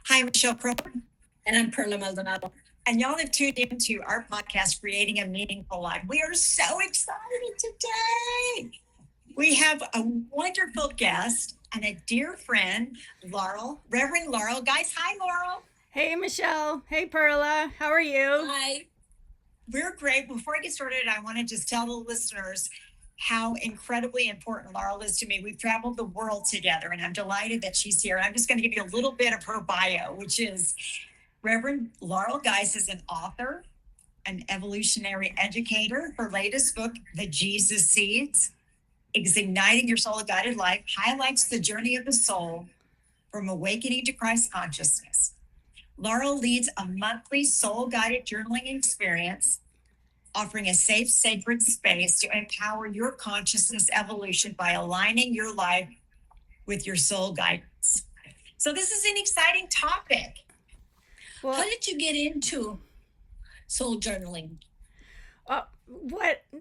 Hi, Michelle Pro. And I'm Perla Maldonado. And y'all have tuned into our podcast, Creating a Meaningful Life. We are so excited today. We have a wonderful guest and a dear friend, Reverend Laurel Geise. Hi, Laurel. Hey, Michelle. Hey, Perla. How are you? Hi. We're great. Before I get started, I want to just tell the listeners how incredibly important Laurel is to me. We've traveled the world together, and I'm delighted that she's here. I'm just going to give you a little bit of her bio, which is Reverend Laurel Geise is an author, an evolutionary educator. Her latest book, The Jesus Seeds, Igniting Your Soul Guided Life, highlights the journey of the soul from awakening to Christ consciousness. Laurel leads a monthly soul-guided journaling experience, offering a safe, sacred space to empower your consciousness evolution by aligning your life with your soul guidance. So this is an exciting topic. Well, how did you get into soul journaling?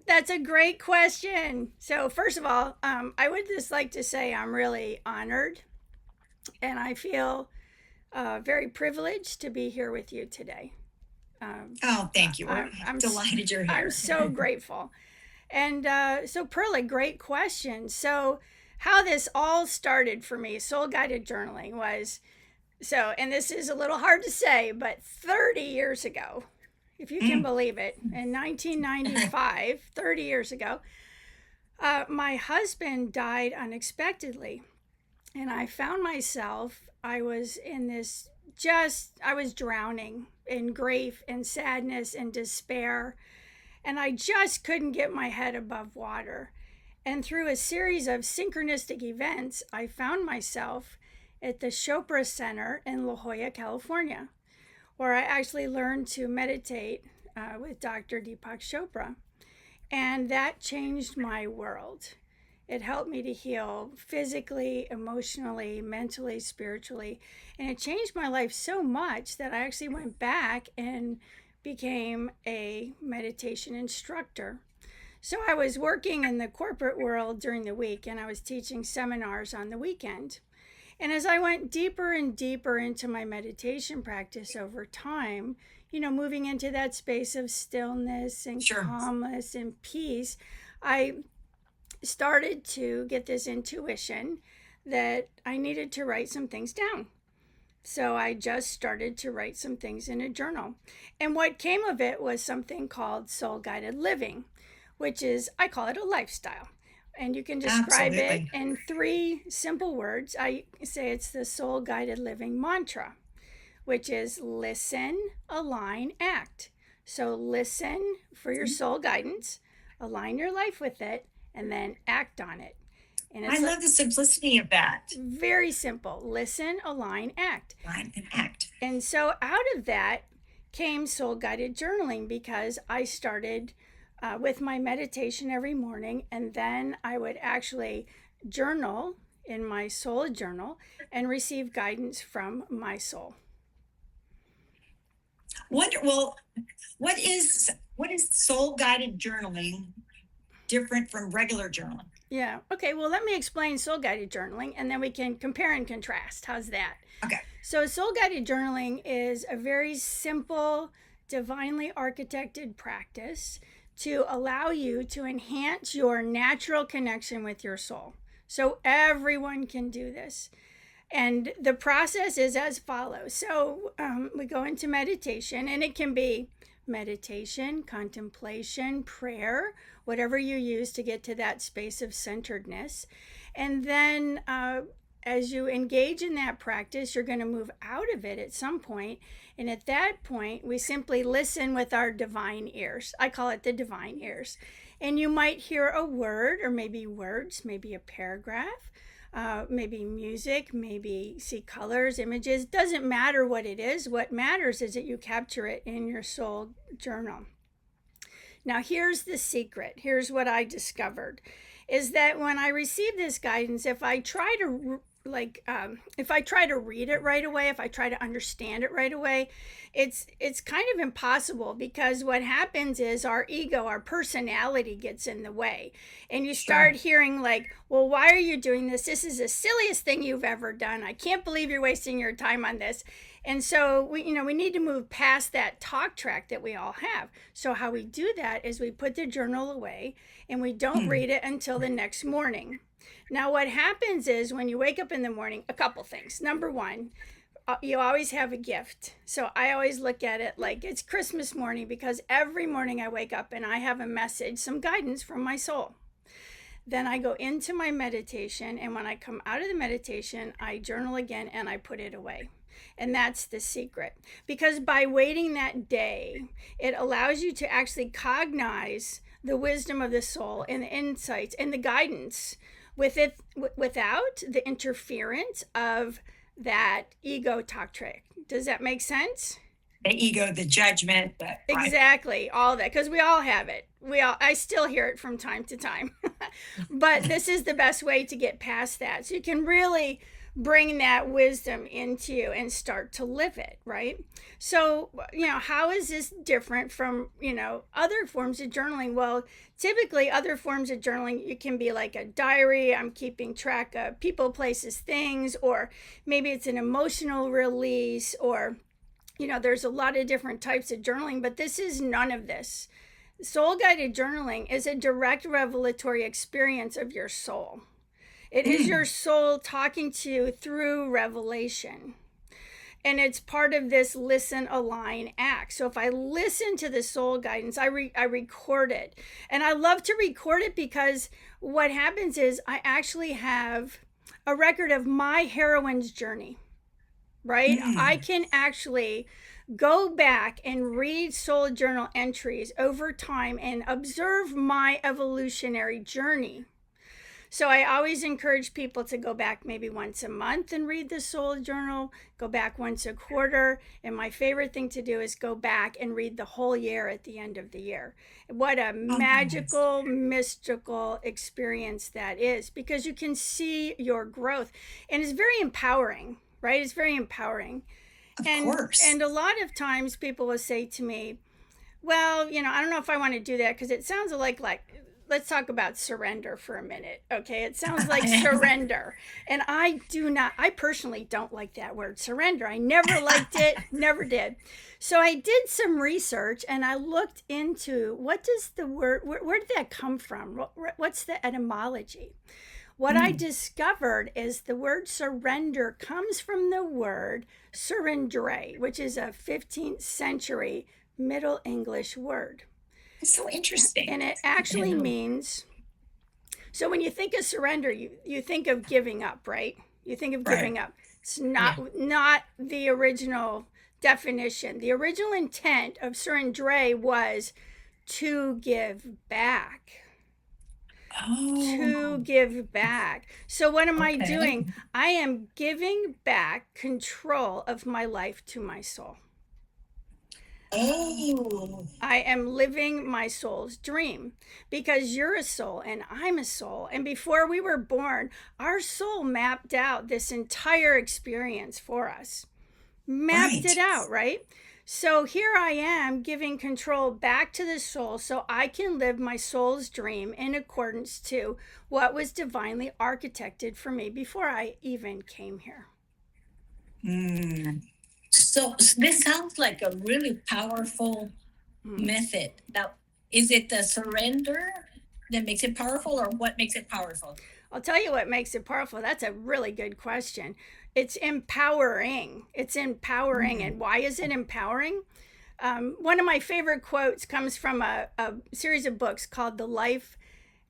That's a great question. So first of all, I would just like to say I'm really honored, and I feel very privileged to be here with you today. Thank you. I'm delighted you're here. I'm so grateful. And so Perla, great question. So how this all started for me, soul guided journaling, was and this is a little hard to say, but 30 years ago, if you can believe it, in 1995, 30 years ago, my husband died unexpectedly. And I found myself, I was drowning in grief and sadness and despair. And I just couldn't get my head above water. And through a series of synchronistic events, I found myself at the Chopra Center in La Jolla, California, where I actually learned to meditate with Dr. Deepak Chopra. And that changed my world. It helped me to heal physically, emotionally, mentally, spiritually. And it changed my life so much that I actually went back and became a meditation instructor. So I was working in the corporate world during the week, and I was teaching seminars on the weekend. And as I went deeper and deeper into my meditation practice over time, moving into that space of stillness and calmness and peace, I started to get this intuition that I needed to write some things down. So I just started to write some things in a journal. And what came of it was something called soul guided living, which is, I call it a lifestyle. And you can describe it in 3 simple words. I say it's the soul guided living mantra, which is listen, align, act. So listen for your soul guidance, align your life with it, and then act on it. And I love the simplicity of that. Very simple. Listen, align, act. Align and act. And so out of that came soul guided journaling, because I started with my meditation every morning, and then I would actually journal in my soul journal and receive guidance from my soul. What is soul guided journaling different from regular journaling? Yeah. Okay. Well, let me explain soul guided journaling, and then we can compare and contrast. How's that? Okay. So soul guided journaling is a very simple, divinely architected practice to allow you to enhance your natural connection with your soul. So everyone can do this. And the process is as follows. So we go into meditation, and it can be meditation, contemplation, prayer, whatever you use to get to that space of centeredness. And then as you engage in that practice, you're going to move out of it at some point. And at that point, we simply listen with our divine ears. I call it the divine ears. And you might hear a word, or maybe words, maybe a paragraph, maybe music, maybe see colors, images. Doesn't matter what it is. What matters is that you capture it in your soul journal. Now, here's the secret. Here's what I discovered, is that when I receive this guidance, if I try to if I try to read it right away, if I try to understand it right away, it's kind of impossible, because what happens is our ego, our personality gets in the way, and you start hearing like, well, why are you doing this? This is the silliest thing you've ever done. I can't believe you're wasting your time on this. And so we need to move past that talk track that we all have. So how we do that is we put the journal away and we don't read it until the next morning. Now, what happens is when you wake up in the morning, a couple things. Number one, you always have a gift. So I always look at it like it's Christmas morning, because every morning I wake up and I have a message, some guidance from my soul. Then I go into my meditation, and when I come out of the meditation, I journal again and I put it away. And that's the secret. Because by waiting that day, it allows you to actually cognize the wisdom of the soul and the insights and the guidance without the interference of that ego talk track. Does that make sense? The ego, the judgment. Exactly, all that, because we all have it. I still hear it from time to time. But this is the best way to get past that. So you can really bring that wisdom into you and start to live it, right? So, how is this different from, other forms of journaling? Well, typically other forms of journaling, it can be like a diary. I'm keeping track of people, places, things, or maybe it's an emotional release, or, there's a lot of different types of journaling, but this is none of this. Soul-guided journaling is a direct revelatory experience of your soul. It is your soul talking to you through revelation. And it's part of this listen, align, act. So if I listen to the soul guidance, I record it. And I love to record it because what happens is I actually have a record of my heroine's journey, right? I can actually go back and read soul journal entries over time and observe my evolutionary journey. So I always encourage people to go back maybe once a month and read the soul journal, go back once a quarter. And my favorite thing to do is go back and read the whole year at the end of the year. What a magical, mystical experience that is, because you can see your growth. And it's very empowering, right? It's very empowering. Of course. And a lot of times people will say to me, well, I don't know if I want to do that, because it sounds like let's talk about surrender for a minute. Okay. It sounds like surrender. And I personally don't like that word, surrender. I never liked it, never did. So I did some research and I looked into what does the word, where did that come from? What's the etymology? What I discovered is the word surrender comes from the word surrendere, which is a 15th century Middle English word. It's so interesting. And it actually means, so when you think of surrender, you think of giving up, right? You think of giving up. It's not the original definition. The original intent of surrendere was to give back. To give back. So what am I doing? I am giving back control of my life to my soul. I am living my soul's dream, because you're a soul and I'm a soul. And before we were born, our soul mapped out this entire experience for us. Mapped it out, right? So here I am giving control back to the soul so I can live my soul's dream in accordance to what was divinely architected for me before I even came here. So this sounds like a really powerful method. Now, is it the surrender that makes it powerful, or what makes it powerful? I'll tell you what makes it powerful. That's a really good question. It's empowering. And why is it empowering? One of my favorite quotes comes from a series of books called The Life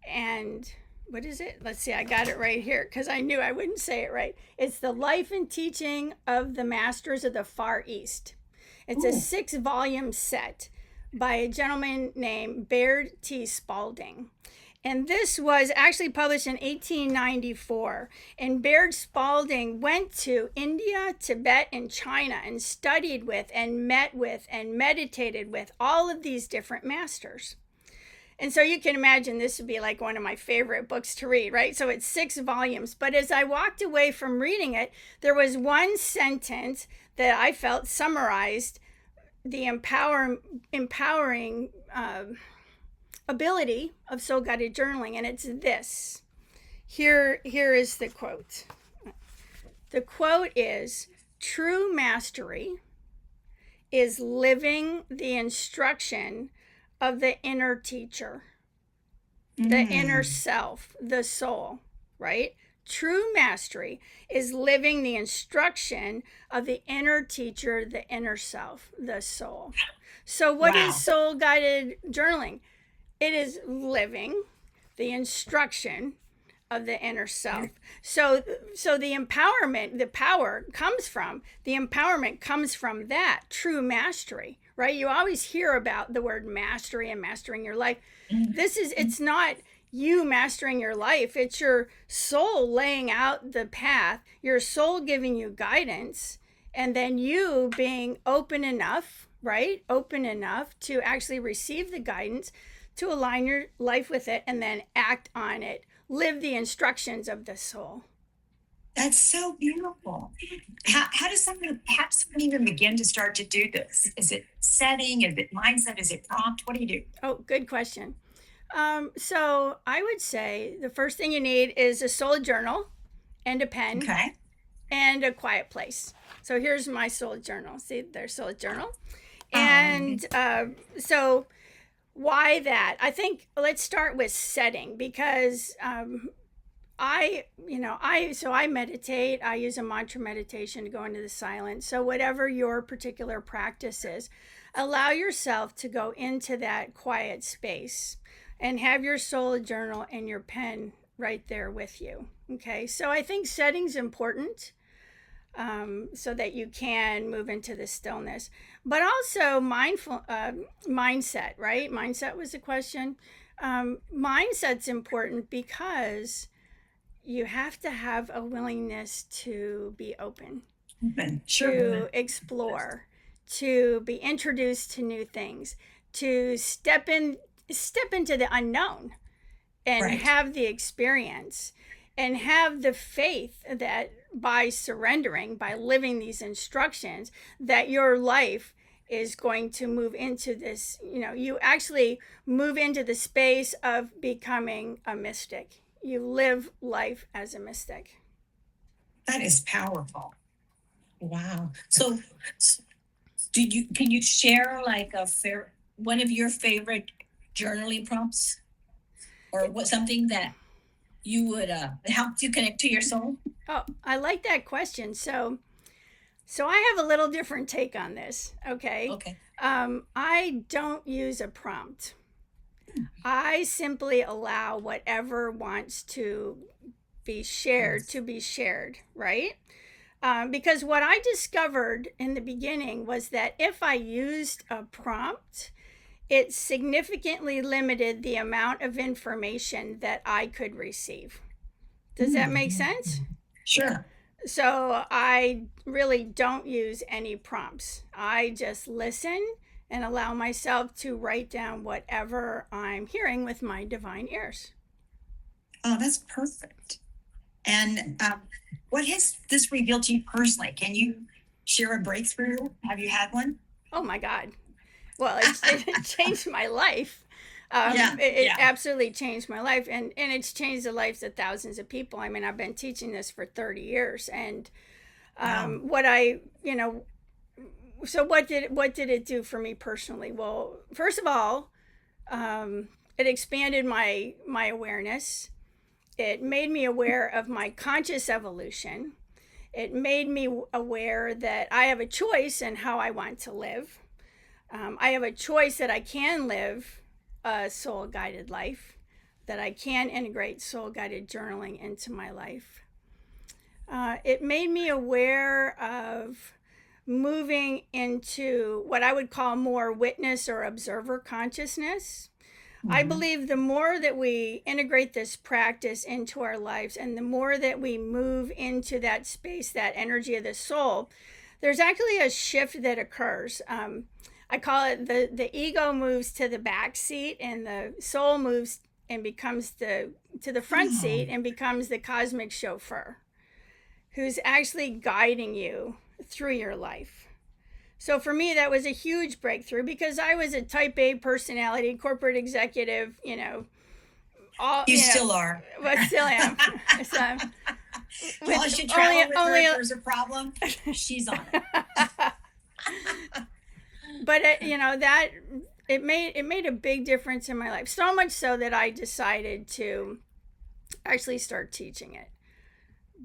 and... what is it? Let's see. I got it right here because I knew I wouldn't say it right. It's The Life and Teaching of the Masters of the Far East. It's a 6-volume set by a gentleman named Baird T. Spalding. And this was actually published in 1894. And Baird Spalding went to India, Tibet, and China and studied with and met with and meditated with all of these different masters. And so you can imagine this would be like one of my favorite books to read, right? So it's 6 volumes. But as I walked away from reading it, there was one sentence that I felt summarized the empowering ability of soul guided journaling. And it's this. Here is the quote. The quote is, "True mastery is living the instruction of the inner teacher, the inner self, the soul," right? True mastery is living the instruction of the inner teacher, the inner self, the soul. So what is soul guided journaling? It is living the instruction of the inner self. So the empowerment, the empowerment comes from that true mastery, right? You always hear about the word mastery and mastering your life. It's not you mastering your life. It's your soul laying out the path, your soul giving you guidance, and then you being open enough, right? Open enough to actually receive the guidance, to align your life with it, and then act on it. Live the instructions of the soul. That's so beautiful. How does someone even begin to start to do this? Is it setting? Is it mindset? Is it prompt? What do you do? Oh, good question. So I would say the first thing you need is a soul journal and a pen, Okay. and a quiet place. So here's my soul journal. See, there's soul journal. And so why that? I think let's start with setting, because I meditate. I use a mantra meditation to go into the silence. So whatever your particular practice is, allow yourself to go into that quiet space and have your soul journal and your pen right there with you. Okay, so I think setting's important, so that you can move into the stillness, but also mindset, right? Mindset was the question. Mindset's important because you have to have a willingness to be open, to explore, to be introduced to new things, to step into the unknown and have the experience, and have the faith that by surrendering, by living these instructions, that your life is going to move into this, you actually move into the space of becoming a mystic. You live life as a mystic. That is powerful. Wow. So can you share like one of your favorite journaling prompts, or something that you would help you connect to your soul? Oh, I like that question. So I have a little different take on this. Okay. I don't use a prompt. I simply allow whatever wants to be shared, right? Because what I discovered in the beginning was that if I used a prompt, it significantly limited the amount of information that I could receive. Does that make sense? Sure. So I really don't use any prompts. I just listen and allow myself to write down whatever I'm hearing with my divine ears. Oh, that's perfect. And what has this revealed to you personally? Can you share a breakthrough? Have you had one? Oh my God. Well, it changed my life. It absolutely changed my life, and it's changed the lives of thousands of people. I mean, I've been teaching this for 30 years, and so what did it do for me personally? Well, first of all, it expanded my awareness. It made me aware of my conscious evolution. It made me aware that I have a choice in how I want to live. I have a choice that I can live a soul-guided life, that I can integrate soul-guided journaling into my life. It made me aware of moving into what I would call more witness or observer consciousness. I believe the more that we integrate this practice into our lives, and the more that we move into that space, that energy of the soul, there's actually a shift that occurs. I call it the ego moves to the back seat, and the soul moves and becomes to the front seat and becomes the cosmic chauffeur who's actually guiding you through your life. So for me, that was a huge breakthrough because I was a type A personality, corporate executive, You still are. But still am. So, Well, she travel with her if there's a problem. She's on it. But that it made a big difference in my life. So much so that I decided to actually start teaching it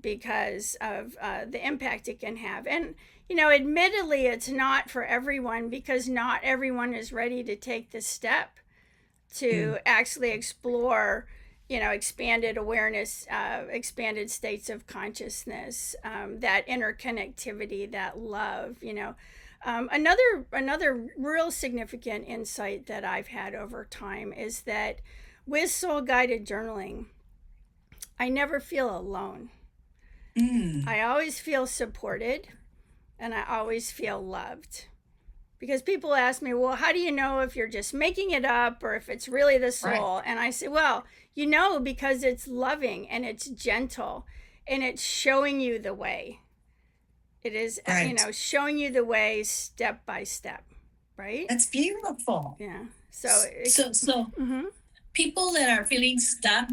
because of the impact it can have. And admittedly, it's not for everyone because not everyone is ready to take the step to actually explore, expanded awareness, expanded states of consciousness, that interconnectivity, that love. Another real significant insight that I've had over time is that with soul guided journaling, I never feel alone. I always feel supported, and I always feel loved. Because people ask me, well, how do you know if you're just making it up or if it's really the soul? Right. And I say, well, because it's loving and it's gentle and it's showing you the way. It is, showing you the way step by step, right? That's beautiful. Yeah. So people that are feeling stuck,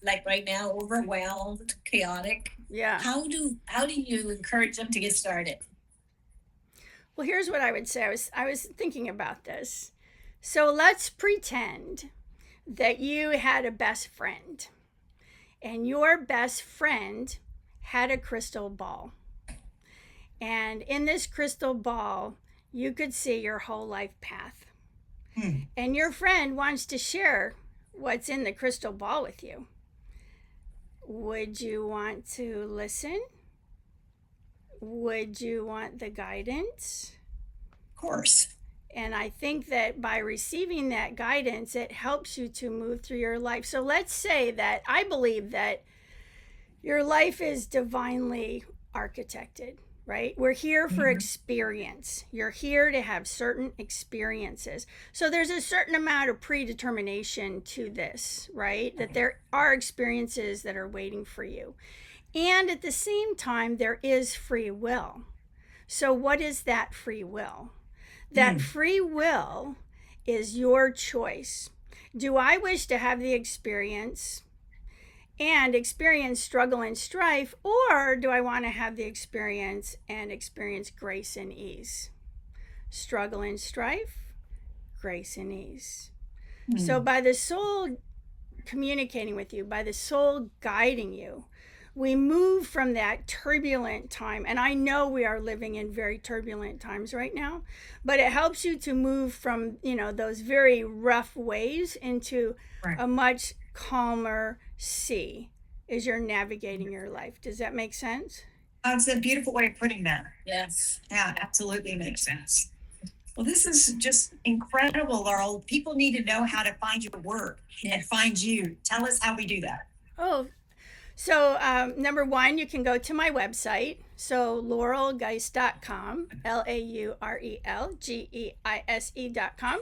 like right now, overwhelmed, chaotic. Yeah. How do you encourage them to get started? Well, here's what I would say. I was thinking about this. So let's pretend that you had a best friend, and your best friend had a crystal ball. And in this crystal ball, you could see your whole life path. And your friend wants to share what's in the crystal ball with you. Would you want to listen? Would you want the guidance? Of course. And I think that by receiving that guidance, it helps you to move through your life. So let's say that I believe that your life is divinely architected, right? We're here for experience. You're here to have certain experiences. So there's a certain amount of predetermination to this, right? That there are experiences that are waiting for you. And at the same time, there is free will. So what is that free will? That free will is your choice. Do I wish to have the experience and experience struggle and strife, or do I want to have the experience and experience grace and ease? Struggle and strife, grace and ease. So by the soul communicating with you, by the soul guiding you, we move from that turbulent time. And I know we are living in very turbulent times right now, but it helps you to move from, those very rough waves into a much calmer sea as you're navigating your life. Does that make sense? It's a beautiful way of putting that. Yes. Yeah, absolutely makes sense. Well, this is just incredible, Laurel. People need to know how to find your work and find you. Tell us how we do that. So number one, you can go to my website, so laurelgeise.com, LaurelGeise.com.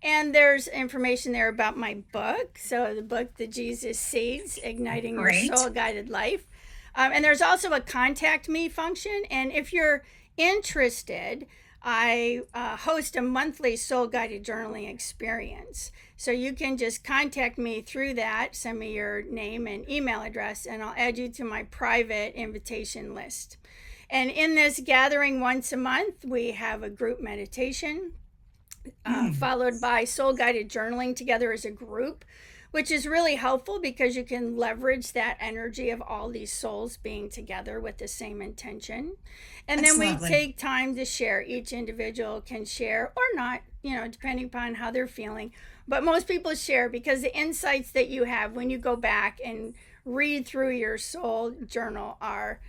And there's information there about my book. So the book, The Jesus Seeds, Igniting Your Soul-Guided Life. And there's also a contact me function. And if you're interested, I host a monthly soul-guided journaling experience. So you can just contact me through that, send me your name and email address, and I'll add you to my private invitation list. And in this gathering once a month, we have a group meditation, followed by soul-guided journaling together as a group, which is really helpful because you can leverage that energy of all these souls being together with the same intention. And then we take time to share. Each individual can share or not, depending upon how they're feeling. But most people share because the insights that you have when you go back and read through your soul journal are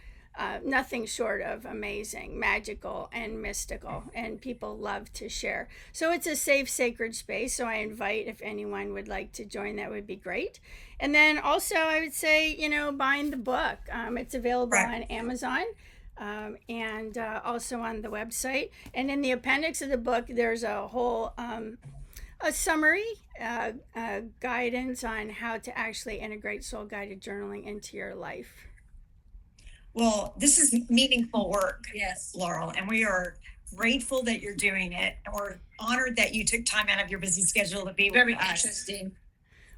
nothing short of amazing, magical, and mystical, and people love to share. So it's a safe, sacred space. So I invite, if anyone would like to join, that would be great. And then also I would say, buying the book. It's available on Amazon. and also on the website. And in the appendix of the book, there's a whole a summary guidance on how to actually integrate soul guided journaling into your life. Well, this is meaningful work, Yes. Laurel, and we are grateful that you're doing it. And we're honored that you took time out of your busy schedule to be with Very us. interesting.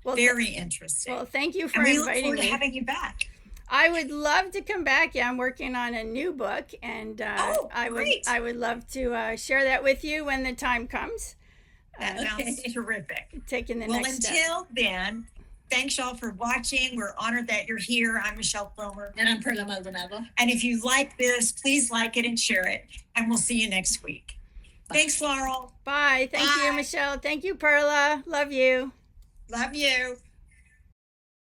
Well, Very interesting. well, thank you for and we look inviting forward to me. having you back. I would love to come back. Yeah, I'm working on a new book, and great. I would love to share that with you when the time comes. That sounds terrific. Taking the Well, next step. until then, thanks y'all for watching. We're honored that you're here. I'm Michelle Plomer. And I'm Perla Maldonado. And if you like this, please like it and share it. And we'll see you next week. Bye. Thanks, Laurel. Bye. Thank you, Bye. Michelle. Thank you, Perla. Love you. Love you.